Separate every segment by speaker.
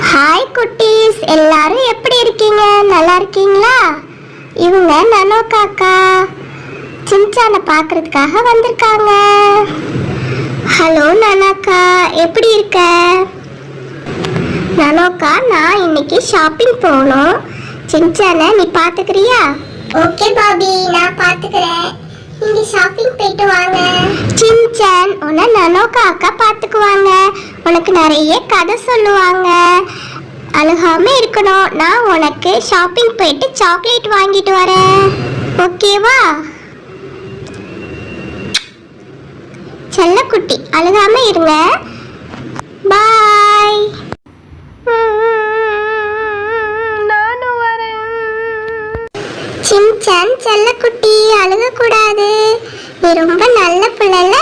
Speaker 1: Hi குட்டீஸ், எல்லாரும் எப்படி இருக்கீங்க? நல்லா இருக்கீங்களா? இவங்க நனோ காக்கா சின்சானை பார்க்கறதுக்காக வந்திருக்காங்க. ஹலோ நனாக்கா, எப்படி இருக்க? நனோக்கா, நான் இன்னைக்கு ஷாப்பிங் போகணும். சின்சானை நீ பார்த்துக்கிறியா? ஓகே பாபி, நான் பார்த்துக்கிறேன். நீங்க ஷாப்பிங் போயிட்டு வாங்க. சின்சான் உன்னை நனோக்கா அக்கா பார்த்துக்குவாங்க. உனக்கு நிறைய கதை சொல்லுவாங்க. அழுகாம இருக்கணும். நான் உனக்கு ஷாப்பிங் போயிட்டு சாக்லேட் வாங்கிட்டு வரேன். ஓகேவா? செல்லக்குட்டி, அழுகாம இருங்க. பாய். நானும் வரேன். சின்சான் செல்லக்குட்டி, அழுக கூடாது. நீ ரொம்ப நல்ல பிள்ளைல,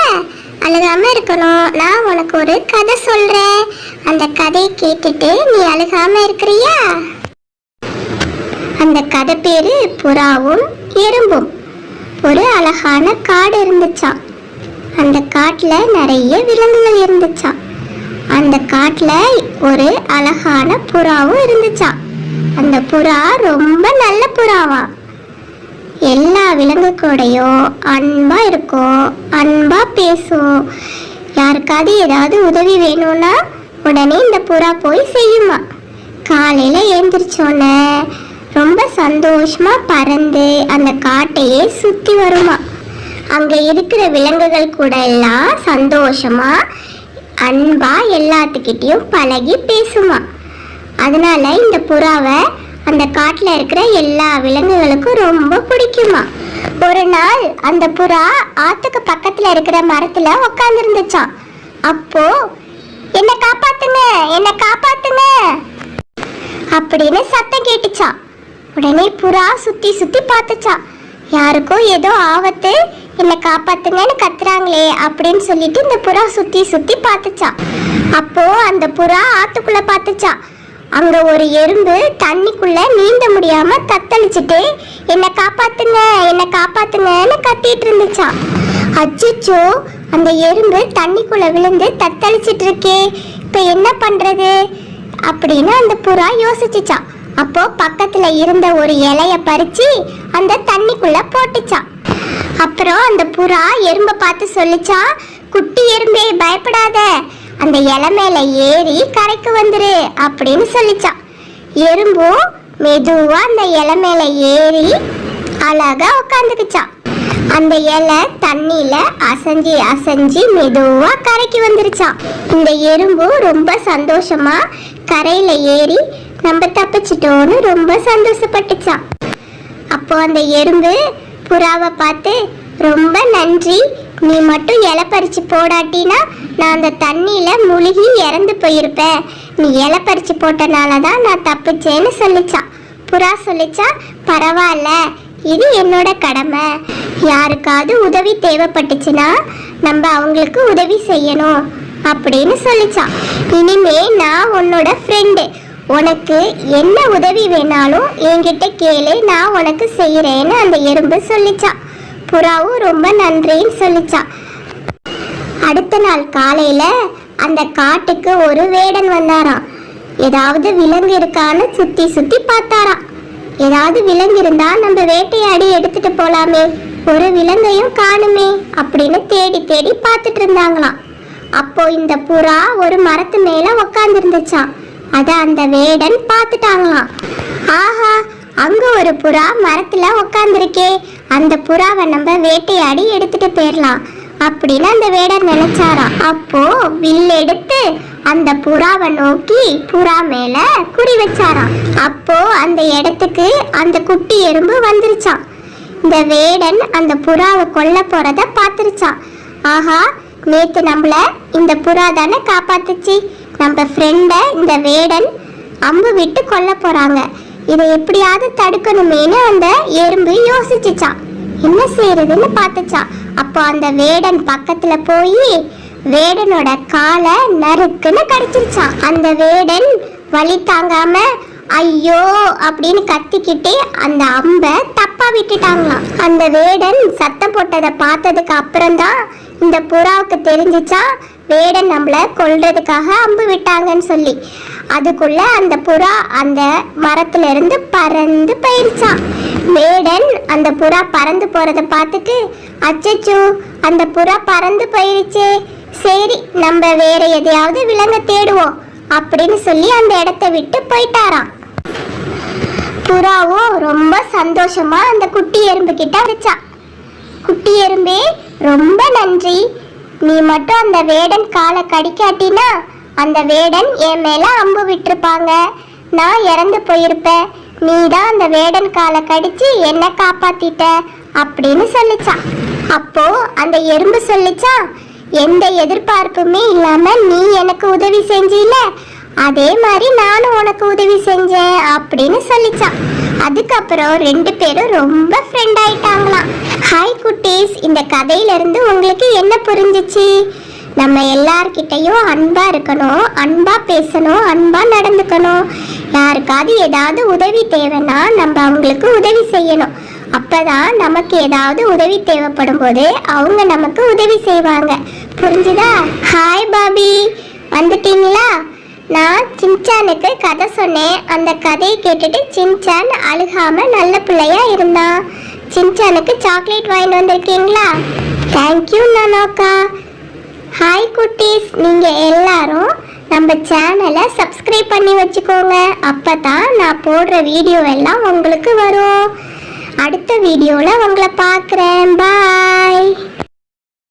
Speaker 1: அழுகாம இருக்கணும். நான் உனக்கு ஒரு கதை சொல்றேன். அந்த கதையை கேட்டுட்டு நீ அழுகாம இருக்கிறியா? அந்த கதை பேரு புறாவும் எறும்பும். ஒரு அழகான காடு இருந்துச்சாம். அந்த காட்டுல நிறைய விலங்குகள் இருந்துச்சாம். அந்த காட்டுல ஒரு அழகான புறாவும் இருந்துச்சாம். அந்த புறா ரொம்ப நல்ல புறாவா. எல்லா விலங்கு கூடயும் அன்பா இருக்கும், அன்பா பேசும். யாருக்காவது ஏதாவது உதவி வேணும்னா உடனே இந்த புறா போய் செய்யுமா. காலையில எழுந்திரிச்சோன்னே ரொம்ப சந்தோஷமா பறந்து அந்த காட்டையே சுத்தி வருமா. அங்க இருக்கிற விலங்குகள் கூட எல்லாம் சந்தோஷமா அன்பா எல்லாத்துக்கிட்டையும் பழகி பேசுமா. அதனால இந்த புறாவை அந்த காட்டுல இருக்கிற எல்லா விலங்குகளுக்கும் ரொம்ப பிடிக்குமா. ஒரு நாள் அந்த புறா ஆத்துக்கு பக்கத்துல இருக்கிற மரத்துல உட்கார்ந்து இருந்துச்சான். அப்போ என்ன காப்பாத்துங்க, என்ன காப்பாத்துங்க அப்படின்னு சத்தம் கேட்டுச்சான். உடனே புறா சுத்தி சுத்தி பார்த்துச்சான். யாருக்கோ ஏதோ ஆபத்து, என்ன காப்பாத்துங்கன்னு கத்துறாங்களே அப்படின்னு சொல்லிட்டு இந்த புறா சுத்தி சுத்தி பார்த்துச்சான். அப்போ அந்த புறா ஆத்துக்குள்ள பார்த்துச்சான். அங்க ஒரு எறும்பு தண்ணிக்குள்ள நீந்த முடியாம தத்தளிச்சுட்டு என்ன காப்பாத்துங்க, என்ன காப்பாத்துங்கன்னு கத்திட்டு இருந்துச்சான். அச்சோ, அந்த எறும்பு தண்ணிக்குள்ள விழுந்து தத்தளிச்சிட்டு இருக்கே, இப்ப என்ன பண்றது அப்படின்னு அந்த புறா யோசிச்சுச்சான். அப்போ பக்கத்துல இருந்த ஒரு இலைய பறிச்சு அந்த தண்ணிக்குள்ள போட்டுச்சான். அப்புறம் அந்த புறா எறும்பை பார்த்து சொல்லிச்சான், குட்டி எறும்பே பயப்படாத, அந்த இலை மேல ஏறி கரைக்கு வந்துரு அப்படின்னு சொல்லிச்சான். எறும்பும் மெதுவா அந்த இலை மேல ஏறி அழகா உட்காந்துக்குச்சான். அந்த இலை தண்ணியில அசைஞ்சு அசைஞ்சு மெதுவா கரைக்கு வந்துருச்சான். இந்த எறும்பு ரொம்ப சந்தோஷமா கரையில ஏறி நம்ம தப்பிச்சிட்டோன்னு ரொம்ப சந்தோஷப்பட்டுச்சான். அப்போ அந்த எறும்பு புறாவை பார்த்து, ரொம்ப நன்றி, நீ மட்டும் இலை பறிச்சு போடாட்டினா நான் அந்த தண்ணியில முழுகி இறந்து போயிருப்பேன். நீ இலை பறிச்சு போட்டனால தான் நான் தப்பிச்சேன்னு சொல்லிச்சான். புறா சொல்லிச்சா, பரவாயில்ல, இது என்னோட கடமை. யாருக்காவது உதவி தேவைப்பட்டுச்சுன்னா நம்ம அவங்களுக்கு உதவி செய்யணும் அப்படின்னு சொல்லிச்சான். இனிமே நான் உன்னோட ஃப்ரெண்டு, உனக்கு என்ன உதவி வேணாலும் என்கிட்ட கேளு, நான் உனக்கு செய்யறேன்னு அந்த எறும்பு சொல்லிச்சான். புறாவும் ரொம்ப நன்றின்னு சொல்லிச்சான். அடுத்த நாள் காலையில அந்த காட்டுக்கு ஒரு வேடன் வந்தாராம். ஏதாவது விலங்கு இருக்கான்னு சுத்தி சுத்தி பார்த்தாராம். ஏதாவது விலங்கு இருந்தா நம்ம வேட்டையாடி எடுத்துட்டு போலாமே, ஒரு விலங்கையும் காணுமே அப்படின்னு தேடி தேடி பார்த்துட்டு இருந்தாங்களாம். அப்போ இந்த புறா ஒரு மரத்து மேல உக்காந்து இருந்துச்சான். அத அந்த வேடன் பார்த்துட்டாங்களாம். ஆஹா, அங்க ஒரு புறா மரத்துல உக்காந்துருக்கே, அந்த புறாவை நம்ம வேட்டையாடி எடுத்துட்டு போயிடலாம் அப்படின்னு அந்த வேடன் நினைச்சாராம். அப்போ வில் எடுத்து அந்த புறாவை நோக்கி புறா மேல குறி வச்சாராம். அப்போ அந்த இடத்துக்கு அந்த குட்டி எறும்பு வந்துருச்சான். இந்த வேடன் அந்த புறாவை கொல்ல போறத பார்த்துருச்சான். ஆஹா, நேத்து நம்மள இந்த புறா தானே காப்பாத்துச்சு, நம்ம ஃப்ரெண்ட இந்த வேடன் அம்பு விட்டு கொல்ல போறாங்க, இதை எப்படியாவது தடுக்கணுமேனு அந்த எறும்பு யோசிச்சுச்சான். என்ன செய்யறதுன்னு பார்த்துச்சான். அப்போ அந்த வேடன் பக்கத்துல போய் வேடனோட காலை நறுக்குன்னு கடிச்சிருச்சான். அந்த வேடன் வலி தாங்காம ஐயோ அப்படின்னு கத்திக்கிட்டே அந்த அம்பை தப்பா விட்டுட்டாங்களாம். அந்த வேடன் சத்தம் போட்டதை பார்த்ததுக்கு அப்புறம்தான் இந்த புறாவுக்கு தெரிஞ்சிச்சா வேடன் நம்மளை கொல்றதுக்காக அம்பு விட்டாங்கன்னு சொல்லி. அதுக்குள்ள அந்த புறா அந்த மரத்துல இருந்து பறந்து போயிருச்சான். வேடன் அந்த புறா பறந்து போறதை பார்த்துட்டு அச்சச்சோ அந்த புறா பறந்து போயிருச்சே, சரி நம்ம வேற எதையாவது விலங்க தேடுவோம் அப்படின்னு சொல்லி அந்த இடத்த விட்டு போயிட்டாராம். புறாவும் ரொம்ப சந்தோஷமா அந்த குட்டி எறும்பு கிட்ட வச்சா. குட்டி எறும்பே ரொம்ப நன்றி, நீ மட்டும் அந்த வேடன் காலை கடிக்காட்டினா அந்த வேடன் என் மேல அம்பு விட்டுருப்பாங்க, நான் இறந்து போயிருப்பேன், நீ தான் அந்த வேடன் காலை கடிச்சு என்ன காப்பாத்திட்ட அப்படின்னு சொல்லிச்சான். அப்போ அந்த எறும்பு சொல்லிச்சா, எந்த எதிர்பார்ப்புமே இல்லாம நீ எனக்கு உதவி செஞ்சில, அதே மாதிரி நானும் உனக்கு உதவி செஞ்சேன் அப்படின்னு சொல்லிச்சான். அதுக்கப்புறம் ரெண்டு பேரும் ரொம்ப ஃப்ரெண்ட் ஆயிட்டாங்களாம். ஹாய் குட்டீஸ், இந்த கதையில இருந்து உங்களுக்கு என்ன புரிஞ்சிச்சு? நம்ம எல்லார்கிட்டையும் அன்பா இருக்கணும், அன்பா பேசணும், அன்பா நடந்துக்கணும். யாருக்காவது ஏதாவது உதவி தேவைன்னா நம்ம அவங்களுக்கு உதவி செய்யணும். அப்பதான் நமக்கு ஏதாவது உதவி தேவைப்படும் போது அவங்க நமக்கு உதவி செய்வாங்க. புரிஞ்சுதா? ஹாய் பாபி, வந்துட்டீங்களா? நான் சின்சானுக்கு கதை சொன்னேன். அந்த கதையை கேட்டுட்டு சின்சான் அழுகாம நல்ல பிள்ளையா இருந்தான். சின்சானுக்கு சாக்லேட் வாங்கிட்டு வந்திருக்கீங்களா? தேங்க்யூ நானோக்கா. ஹாய் குட்டீஸ், நீங்கள் எல்லாரும் நம்ம சேனலை சப்ஸ்கிரைப் பண்ணி வச்சுக்கோங்க. அப்போ தான் நான் போடுற வீடியோ எல்லாம் உங்களுக்கு வரும். அடுத்த வீடியோவில் உங்களை பார்க்குறேன். பாய்.